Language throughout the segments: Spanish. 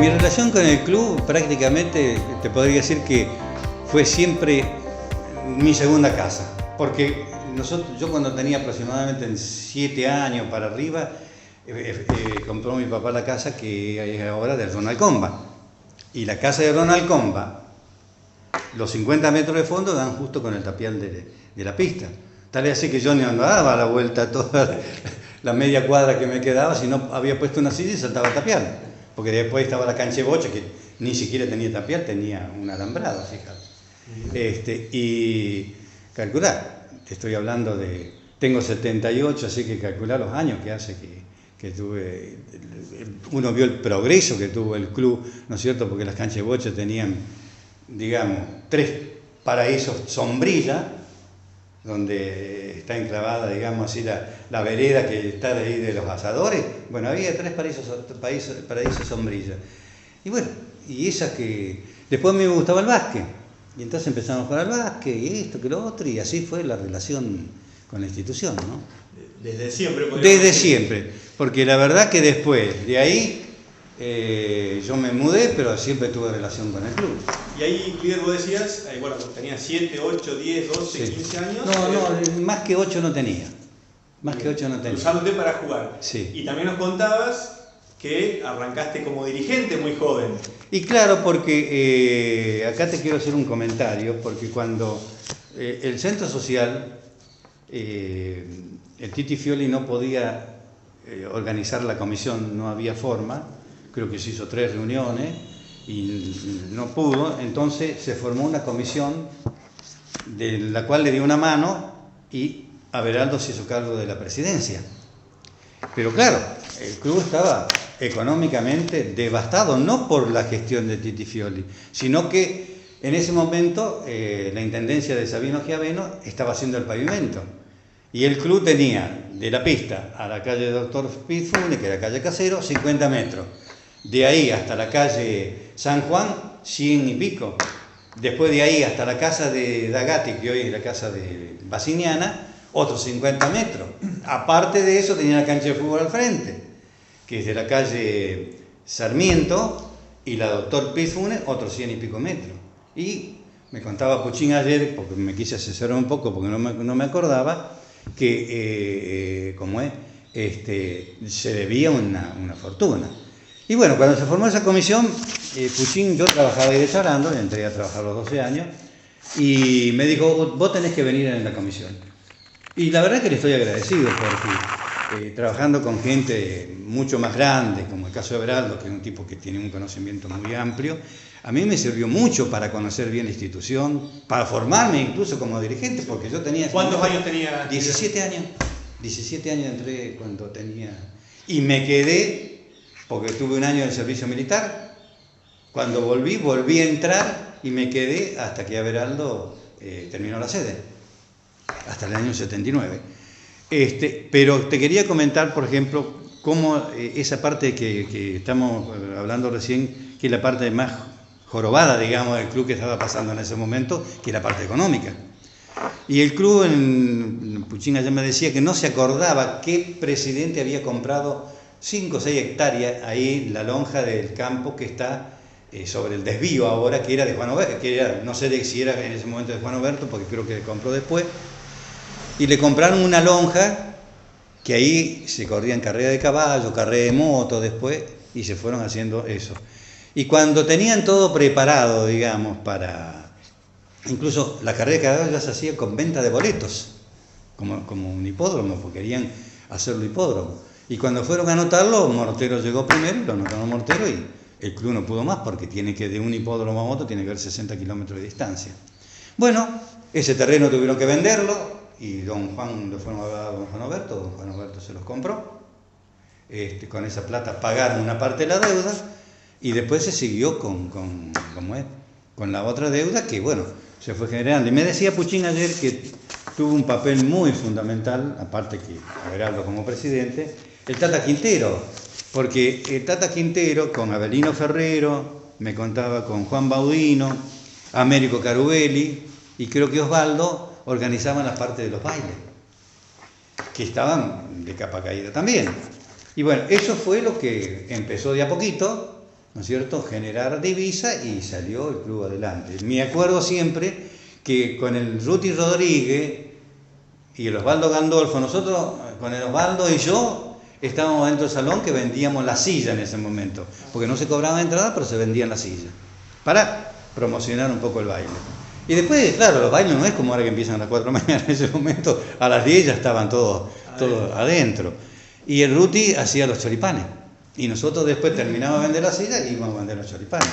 Mi relación con el club prácticamente te podría decir que fue siempre mi segunda casa, porque yo cuando tenía aproximadamente 7 años para arriba, compró mi papá la casa que es ahora de Ronald Comba. Y la casa de Ronald Comba, los 50 metros de fondo dan justo con el tapial de la pista. Tal vez así que yo no andaba a la vuelta toda la media cuadra que me quedaba, sino había puesto una silla y saltaba el tapial. Porque después estaba la cancha de bocha, que ni siquiera tenía tapial, tenía un alambrado, fíjate. Y calcular, te estoy hablando de... Tengo 78, así que calcular los años que hace que tuve... Uno vio el progreso que tuvo el club, ¿no es cierto? Porque las canchas de bocha tenían, digamos, 3 paraísos sombrilla, donde está enclavada, digamos así, la vereda que está de ahí de los asadores. Bueno, había 3 paraísos sombrilla. Y bueno, y esa que... Después a mí me gustaba el básquet. Y entonces empezamos a jugar al básquet, y esto, que lo otro, y así fue la relación con la institución, ¿no? Desde siempre. Desde siempre. Porque la verdad que después de ahí yo me mudé, pero siempre tuve relación con el club. Y ahí, líder, vos decías, bueno, tenías 7, 8, 10, 12, sí. 15 años. No, más que 8 no tenía. Más que 8 no tenía. Usándote para jugar. Sí. Y también nos contabas que arrancaste como dirigente muy joven. Y claro, porque acá te quiero hacer un comentario, porque cuando el centro social, el Titi Fioli no podía organizar la comisión, no había forma, creo que se hizo 3 reuniones y no pudo, entonces se formó una comisión de la cual le dio una mano y Averaldo se hizo cargo de la presidencia. Pero claro, el club estaba económicamente devastado, no por la gestión de Titi Fioli, sino que en ese momento la intendencia de Sabino Schiaveno estaba haciendo el pavimento. Y el club tenía de la pista a la calle Doctor Pizfune, que era calle Casero, 50 metros. De ahí hasta la calle San Juan, 100 y pico. Después de ahí hasta la casa de Dagati, que hoy es la casa de Basiniana, otros 50 metros. Aparte de eso tenía la cancha de fútbol al frente, que es de la calle Sarmiento y la Doctor Pizfune, otros 100 y pico metros. Y me contaba Puchín ayer, porque me quise asesorar un poco porque no me acordaba, que se debía una fortuna. Y bueno, cuando se formó esa comisión, Puchín, yo trabajaba ahí de charando, entré a trabajar a los 12 años, y me dijo, vos tenés que venir en la comisión. Y la verdad que le estoy agradecido, porque trabajando con gente mucho más grande, como el caso de Everaldo, que es un tipo que tiene un conocimiento muy amplio, a mí me sirvió mucho para conocer bien la institución, para formarme incluso como dirigente, porque yo tenía... ¿Cuántos años tenía? 17 años. 17 años entré cuando tenía... Y me quedé, porque tuve un año de servicio militar. Cuando volví a entrar y me quedé hasta que Everaldo terminó la sede, hasta el año 79. Pero te quería comentar, por ejemplo, cómo esa parte que estamos hablando recién, que es la parte más jorobada, digamos, del club que estaba pasando en ese momento, que es la parte económica. Y el club, Puchín ayer me decía que no se acordaba qué presidente había comprado 5 o 6 hectáreas ahí, la lonja del campo que está sobre el desvío ahora, que era de Juan Oberto, que era, no sé si era en ese momento de Juan Oberto, porque creo que compró después, y le compraron una lonja, que ahí se corrían carreras de caballo, carreras de moto después, y se fueron haciendo eso. Y cuando tenían todo preparado, digamos, para... Incluso la carrera de caballo ya se hacía con venta de boletos, como un hipódromo, porque querían hacerlo hipódromo. Y cuando fueron a anotarlo, Mortero llegó primero, lo anotaron Mortero, y el club no pudo más, porque tiene que de un hipódromo a otro tiene que haber 60 kilómetros de distancia. Bueno, ese terreno tuvieron que venderlo, y don Juan, le fueron a hablar a don Juan Oberto se los compró. Con esa plata pagaron una parte de la deuda, y después se siguió con la otra deuda que, bueno, se fue generando. Y me decía Puchín ayer que tuvo un papel muy fundamental, aparte que Everaldo como presidente, el Tata Quintero, porque el Tata Quintero con Abelino Ferrero, me contaba con Juan Baudino, Américo Carubelli y creo que Osvaldo organizaban la parte de los bailes, que estaban de capa caída también. Y bueno, eso fue lo que empezó de a poquito, ¿no es cierto?, generar divisa y salió el club adelante. Me acuerdo siempre que con el Ruti Rodríguez y el Osvaldo Gandolfo, nosotros, con el Osvaldo y yo, estábamos dentro del salón que vendíamos la silla en ese momento, porque no se cobraba entrada, pero se vendían la silla, para promocionar un poco el baile. Y después, claro, los bailes no es como ahora que empiezan a las 4 de la mañana, en ese momento a las 10 ya estaban todos adentro. Y el Ruti hacía los choripanes, y nosotros después terminábamos de vender la silla y íbamos a vender los choripanes.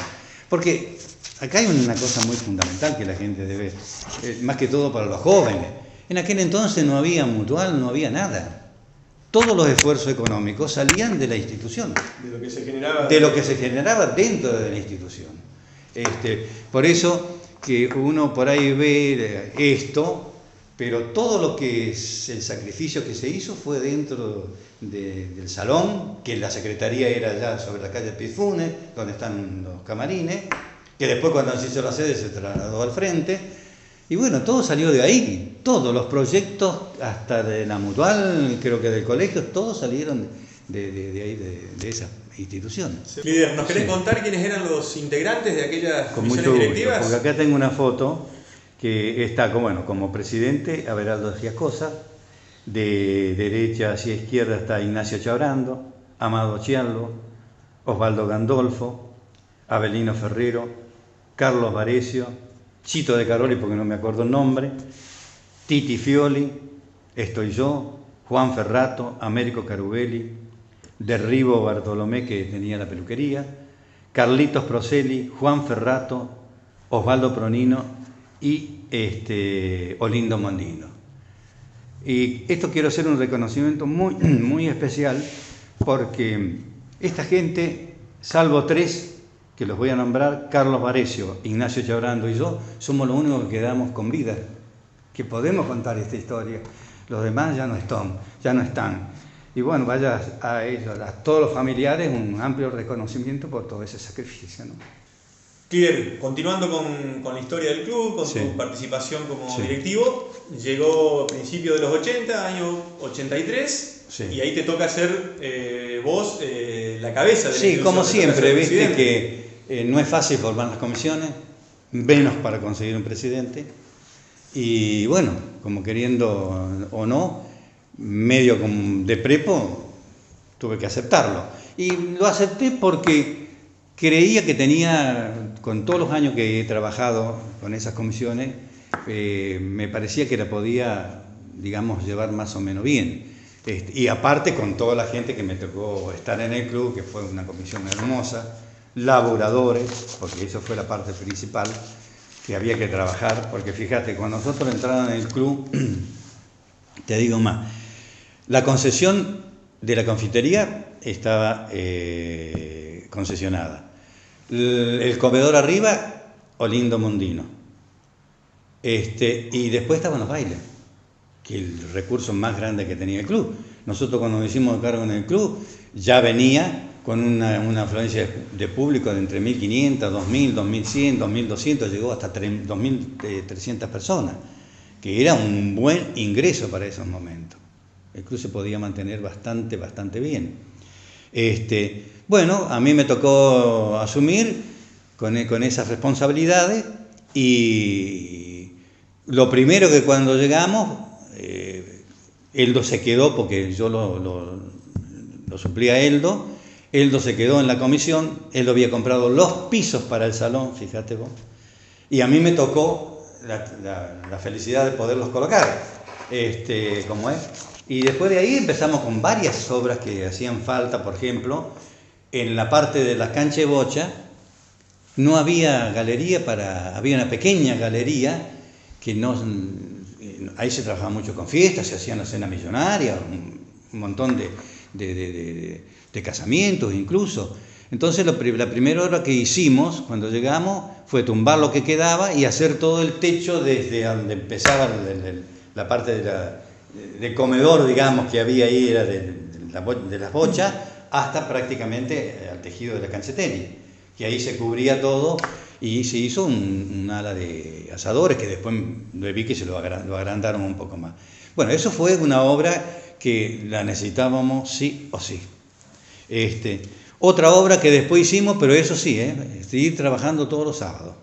Porque acá hay una cosa muy fundamental que la gente debe, más que todo para los jóvenes. En aquel entonces no había mutual, no había nada. Todos los esfuerzos económicos salían de la institución. De lo que se generaba. De lo que se generaba dentro de la institución. Por eso que uno por ahí ve esto, pero todo lo que es el sacrificio que se hizo fue dentro del salón, que la secretaría era allá sobre la calle Pizfunes, donde están los camarines, que después cuando se hizo la sede se trasladó al frente. Y bueno, todo salió de ahí, todos los proyectos, hasta de la mutual, creo que del colegio, todos salieron de ahí, de esa institución. Líder, ¿nos querés contar quiénes eran los integrantes de aquellas Con comisiones mucho directivas? gusto, porque acá tengo una foto que está, como presidente, Averaldo Giascosa, de derecha hacia izquierda está Ignacio Chabrando, Amado Chiallo, Osvaldo Gandolfo, Abelino Ferrero, Carlos Varecio, Chito de Caroli, porque no me acuerdo el nombre, Titi Fioli, estoy yo, Juan Ferrato, Américo Carubelli, Derribo Bartolomé, que tenía la peluquería, Carlitos Proselli, Juan Ferrato, Osvaldo Pronino y Olindo Mondino. Y esto quiero hacer un reconocimiento muy, muy especial, porque esta gente, salvo 3, que los voy a nombrar, Carlos Varecio, Ignacio Chabrando y yo, somos los únicos que quedamos con vida, que podemos contar esta historia. Los demás ya no están. Y bueno, vaya a ellos, a todos los familiares, un amplio reconocimiento por todo ese sacrificio, ¿no? Líder, continuando con la historia del club, con Sí. tu participación como Sí. directivo, llegó a principios de los 80, año 83, Sí. y ahí te toca ser vos la cabeza de la Sí, institución, como te toca siempre, ser viste presidente. que no es fácil formar las comisiones, menos para conseguir un presidente. Y bueno, como queriendo o no, medio de prepo, tuve que aceptarlo. Y lo acepté porque creía que tenía, con todos los años que he trabajado con esas comisiones, me parecía que la podía, digamos, llevar más o menos bien. Y aparte con toda la gente que me tocó estar en el club, que fue una comisión hermosa, laboradores, porque eso fue la parte principal, que había que trabajar, porque fíjate, cuando nosotros entramos en el club, te digo más, la concesión de la confitería estaba concesionada. El comedor arriba, Olindo Mondino. Y después estaban los bailes, que el recurso más grande que tenía el club. Nosotros cuando nos hicimos cargo en el club, ya venía con una afluencia de público de entre 1.500, 2.000, 2.100, 2.200, llegó hasta 2.300 personas, que era un buen ingreso para esos momentos. El club se podía mantener bastante bien. Bueno, a mí me tocó asumir con esas responsabilidades, y lo primero que cuando llegamos, Eldo se quedó, porque yo lo suplía a Eldo se quedó en la comisión, Eldo había comprado los pisos para el salón, fíjate vos, y a mí me tocó la felicidad de poderlos colocar, como es. Y después de ahí empezamos con varias obras que hacían falta. Por ejemplo, en la parte de la cancha de bocha no había galería, había una pequeña galería que ahí se trabajaba mucho con fiestas, se hacían la cena millonaria, un montón de casamientos incluso. Entonces la primera obra que hicimos cuando llegamos fue tumbar lo que quedaba y hacer todo el techo desde donde empezaba la parte del comedor, digamos, que había ahí, era de las bochas, hasta prácticamente al tejido de la cancha de tenis, que ahí se cubría todo, y se hizo un ala de asadores que después vi que se lo agrandaron un poco más. Bueno, eso fue una obra que la necesitábamos sí o sí. Otra obra que después hicimos, pero eso sí, seguir trabajando todos los sábados.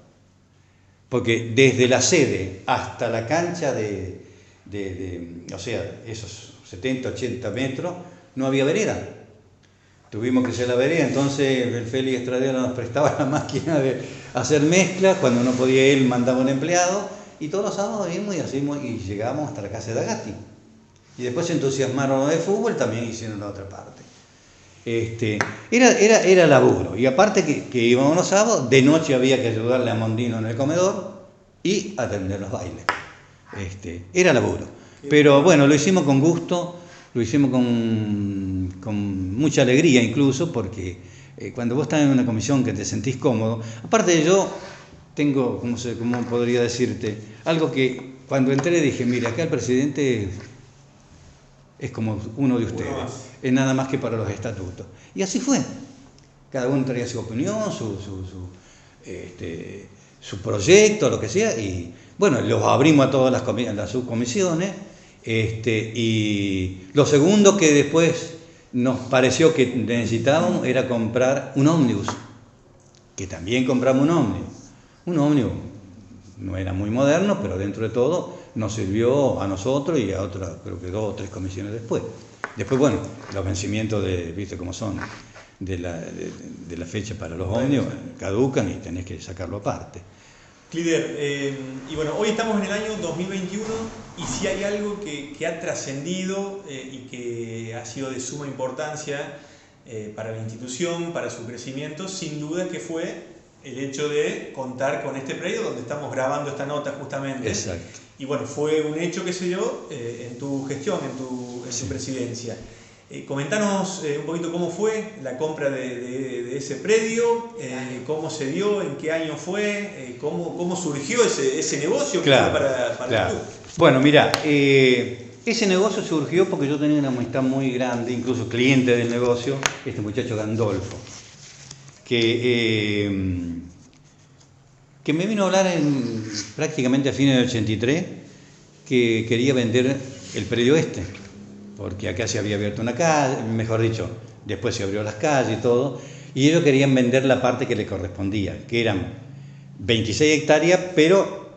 Porque desde la sede hasta la cancha o sea, esos 70, 80 metros, no había vereda. Tuvimos que hacer la vereda, entonces el Félix Estradero nos prestaba la máquina de hacer mezclas, cuando no podía él mandaba un empleado, y todos los sábados íbamos y llegamos hasta la casa de Agasti. Y después se entusiasmaron los de fútbol, también hicieron la otra parte. Era laburo, y aparte que íbamos los sábados, de noche había que ayudarle a Mondino en el comedor y atender los bailes. Era laburo, pero bueno, lo hicimos con gusto, lo hicimos con mucha alegría incluso, porque cuando vos estás en una comisión que te sentís cómodo, aparte yo tengo, ¿cómo podría decirte? Algo que cuando entré dije, mira, acá el presidente es como uno de ustedes, es nada más que para los estatutos. Y así fue. Cada uno traía su opinión, su proyecto, lo que sea, y bueno, los abrimos a todas las subcomisiones, y lo segundo que después nos pareció que necesitábamos era comprar un ómnibus, que también compramos un ómnibus. Un ómnibus no era muy moderno, pero dentro de todo nos sirvió a nosotros y a otras, creo que 2 o 3 comisiones después. Después, bueno, los vencimientos viste cómo son, de la fecha para los ómnibus, caducan y tenés que sacarlo aparte. Líder, y bueno, hoy estamos en el año 2021 y si hay algo que ha trascendido y que ha sido de suma importancia para la institución, para su crecimiento, sin duda que fue el hecho de contar con este predio donde estamos grabando esta nota justamente. Exacto. Y bueno, fue un hecho que se dio en tu gestión, en tu presidencia. Comentanos un poquito cómo fue la compra de ese predio, cómo se dio, en qué año fue, cómo surgió ese negocio que claro, fue para claro. el club. Bueno, mira, ese negocio surgió porque yo tenía una amistad muy grande, incluso cliente del negocio, este muchacho Gandolfo, que me vino a hablar prácticamente a fines del 83, que quería vender el predio porque acá se había abierto una calle, mejor dicho, después se abrió las calles y todo, y ellos querían vender la parte que le correspondía, que eran 26 hectáreas, pero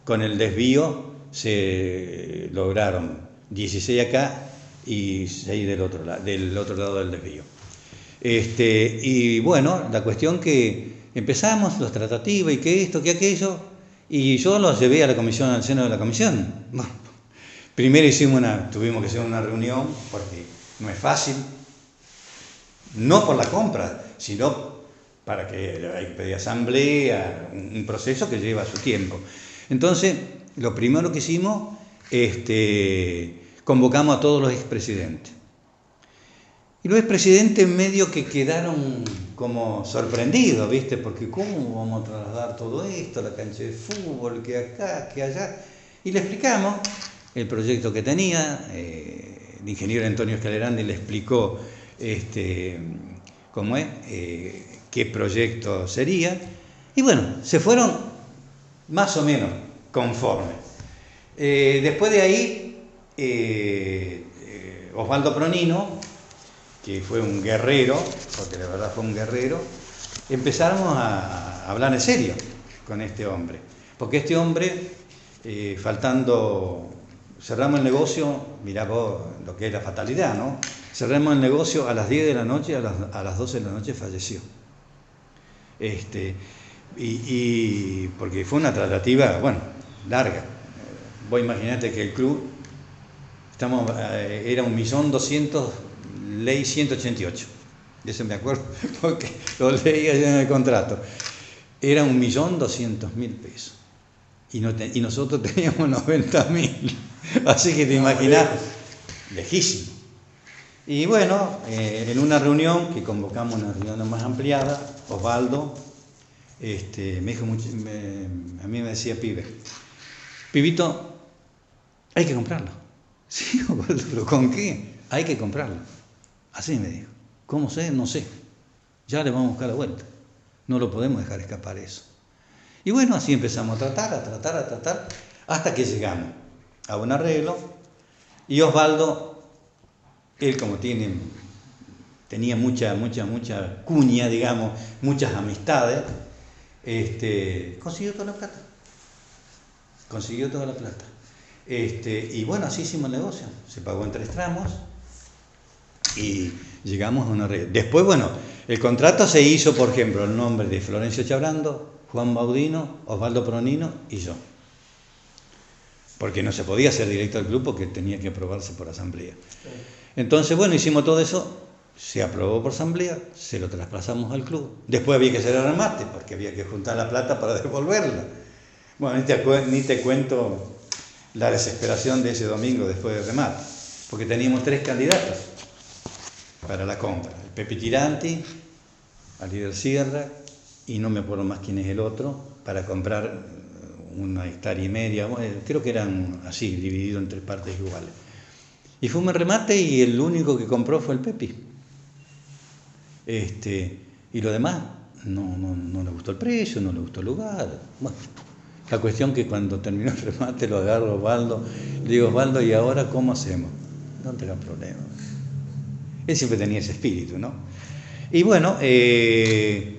con el desvío se lograron 16 acá y 6 del otro lado del desvío. Y bueno, la cuestión que empezamos las tratativas y que esto, que aquello, y yo los llevé a la comisión, al seno de la comisión. Bueno, primero tuvimos que hacer una reunión, porque no es fácil, no por la compra, sino para que hay que pedir asamblea, un proceso que lleva su tiempo. Entonces, lo primero que hicimos, convocamos a todos los expresidentes. Y los expresidentes medio que quedaron como sorprendidos, ¿viste? Porque ¿cómo vamos a trasladar todo esto, la cancha de fútbol, que acá, que allá? Y le explicamos el proyecto que tenía, el ingeniero Antonio Escalerandi le explicó cómo es, qué proyecto sería, y bueno, se fueron más o menos conformes. Después de ahí, Osvaldo Pronino, que fue un guerrero, porque la verdad fue un guerrero, empezamos a hablar en serio con este hombre, porque este hombre, cerramos el negocio, mirá vos lo que es la fatalidad, ¿no? Cerramos el negocio a las 10 de la noche, a las 12 de la noche falleció. Porque fue una tratativa, bueno, larga. Vos imaginate que el club, era 1.200.000, ley 188, de eso me acuerdo, porque lo leí allá en el contrato. Era 1.200.000 pesos. Y nosotros teníamos 90.000. Así que te imaginás, lejísimo. Y bueno, en una reunión, que convocamos una reunión más ampliada, Osvaldo, me dijo a mí me decía, pibito, hay que comprarlo. Sí, Osvaldo, ¿pero con qué? Hay que comprarlo. Así me dijo. ¿Cómo sé? No sé. Ya le vamos a buscar la vuelta. No lo podemos dejar escapar eso. Y bueno, así empezamos a tratar, hasta que llegamos a un arreglo. Y Osvaldo, él como tiene tenía mucha cuña, digamos, muchas amistades, consiguió toda la plata. Consiguió toda la plata. Y bueno, así hicimos el negocio. Se pagó en 3 tramos y llegamos a una red. Después, bueno, el contrato se hizo, por ejemplo, el nombre de Florencio Chabrando, Juan Baudino, Osvaldo Pronino y yo. Porque no se podía ser director del club porque tenía que aprobarse por asamblea. Entonces, bueno, hicimos todo eso, se aprobó por asamblea, se lo traspasamos al club. Después había que hacer el remate porque había que juntar la plata para devolverla. Bueno, ni te cuento la desesperación de ese domingo después del remate, porque teníamos 3 candidatos para la compra. El Pepe Tiranti, al líder Sierra, y no me acuerdo más quién es el otro, para comprar 1,5 hectáreas, creo que eran así, divididos en 3 partes iguales. Y fuimos al remate y el único que compró fue el Pepe. Y lo demás, no le gustó el precio, no le gustó el lugar. Bueno, la cuestión que cuando terminó el remate lo agarro a Osvaldo, le digo, Osvaldo, ¿y ahora cómo hacemos? No tengas problema. Él siempre tenía ese espíritu, ¿no? Y bueno,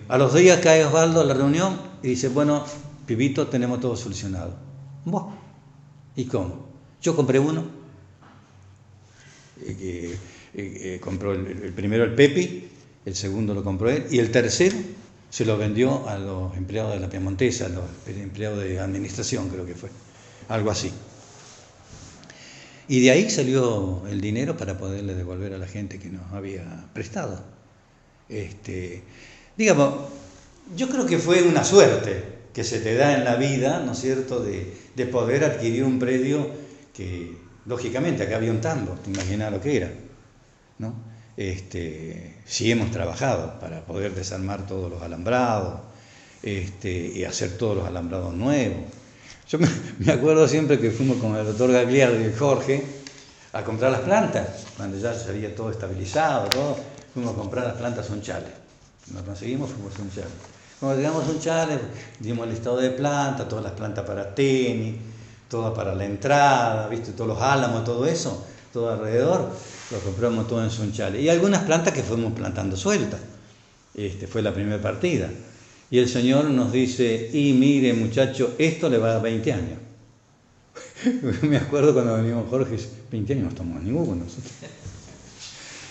a los días cae Osvaldo a la reunión y dice, bueno, Pibito, tenemos todo solucionado. ¿Vos? ¿Y cómo? Yo compré uno, compró el primero el Pepe, el segundo lo compró él, y el tercero se lo vendió a los empleados de la Piemontesa, a los empleados de administración, creo que fue, algo así. Y de ahí salió el dinero para poderle devolver a la gente que nos había prestado. Digamos, yo creo que fue una suerte que se te da en la vida, ¿no es cierto?, de poder adquirir un predio que, lógicamente, acá había un tambo, te imaginas lo que era, ¿no? Sí hemos trabajado para poder desarmar todos los alambrados y hacer todos los alambrados nuevos. Yo me acuerdo siempre que fuimos con el doctor Gagliardi y Jorge a comprar las plantas, cuando ya se había todo estabilizado, fuimos a comprar las plantas a Sunchales. Nos conseguimos, fuimos a Sunchales. Cuando llegamos a Sunchales, dimos el listado de plantas, todas las plantas para tenis, todas para la entrada, ¿viste? Todos los álamos, todo eso, todo alrededor, lo compramos todo en Sunchales. Y algunas plantas que fuimos plantando sueltas. Fue la primera partida. Y el señor nos dice, y mire muchacho, esto le va a dar 20 años. Me acuerdo cuando venimos Jorge, 20 años no estamos ninguno nosotros.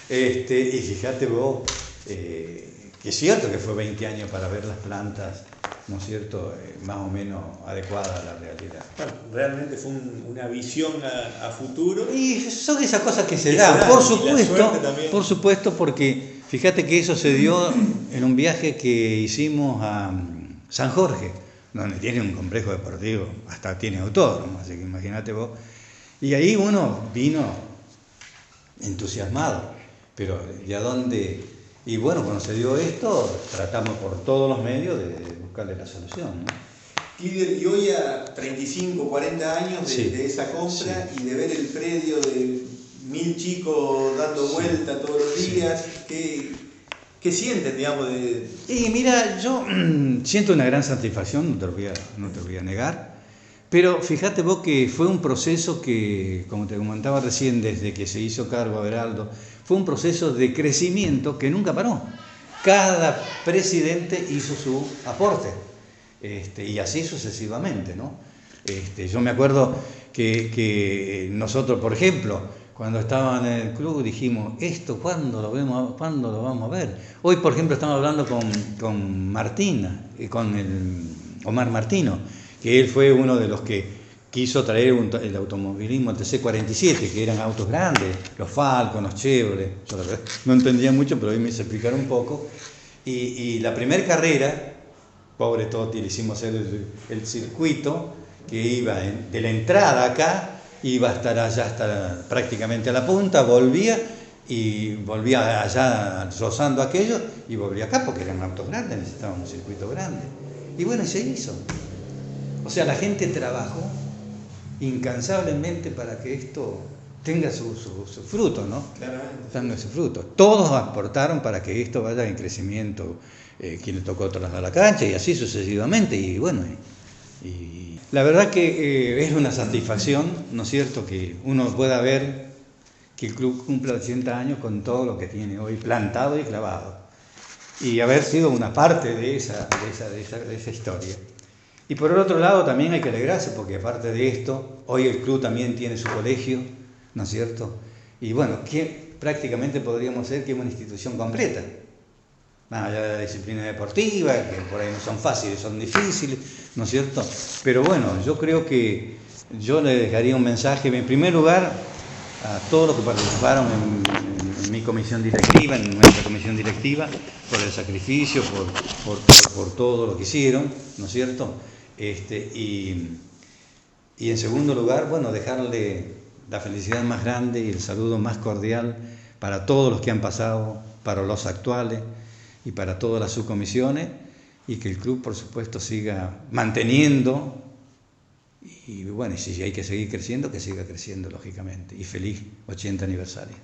Y fíjate vos, que es cierto que fue 20 años para ver las plantas, ¿no es cierto?, más o menos adecuadas a la realidad. Bueno, realmente fue una visión a futuro. Y son esas cosas que se dan, por supuesto, porque fíjate que eso se dio en un viaje que hicimos a San Jorge, donde tiene un complejo deportivo, hasta tiene autódromo, así que imagínate vos. Y ahí uno vino entusiasmado, pero ¿y a dónde? Y bueno, cuando se dio esto, tratamos por todos los medios de buscarle la solución, ¿no? Y hoy a 35, 40 años de esa compra, sí, y de ver el predio de 1000 chicos dando vuelta todos los días, sí. ¿Qué sienten, digamos? Y mira, yo siento una gran satisfacción, no te voy a negar, pero fíjate vos que fue un proceso que, como te comentaba recién, desde que se hizo cargo Averaldo, fue un proceso de crecimiento que nunca paró. Cada presidente hizo su aporte, y así sucesivamente, ¿no? Yo me acuerdo que nosotros, por ejemplo, cuando estaban en el club dijimos, ¿esto cuándo lo vamos a ver? Hoy, por ejemplo, estamos hablando con Martina, con el Omar Martino, que él fue uno de los que quiso traer el automovilismo TC47, que eran autos grandes, los Falcon, los Chevrolet. Yo la verdad no entendía mucho, pero hoy me hice explicar un poco. Y la primera carrera, pobre Toti, le hicimos hacer el circuito que iba de la entrada acá, iba a estar allá hasta prácticamente a la punta, volvía allá rozando aquello y volvía acá porque eran autos grandes, necesitaban un circuito grande. Y bueno, se hizo. O sea, la gente trabajó incansablemente para que esto tenga su fruto, ¿no? Claramente. Tenga su fruto. Todos aportaron para que esto vaya en crecimiento, quien le tocó trasladar la cancha y así sucesivamente. Y bueno, y la verdad que es una satisfacción, ¿no es cierto?, que uno pueda ver que el club cumpla 80 años con todo lo que tiene hoy plantado y clavado. Y haber sido una parte de esa historia. Y por el otro lado también hay que alegrarse, porque aparte de esto, hoy el club también tiene su colegio, ¿no es cierto? Y bueno, que prácticamente podríamos ser que es una institución completa. Más allá de la disciplina deportiva, que por ahí no son fáciles, son difíciles, ¿no es cierto? Pero bueno, yo creo que yo le dejaría un mensaje, en primer lugar, a todos los que participaron en mi comisión directiva, en nuestra comisión directiva, por el sacrificio, por todo lo que hicieron, ¿no es cierto? Y en segundo lugar, bueno, dejarle la felicidad más grande y el saludo más cordial para todos los que han pasado, para los actuales y para todas las subcomisiones, y que el club, por supuesto, siga manteniendo, y bueno, y si hay que seguir creciendo, que siga creciendo, lógicamente. Y feliz 80 aniversario.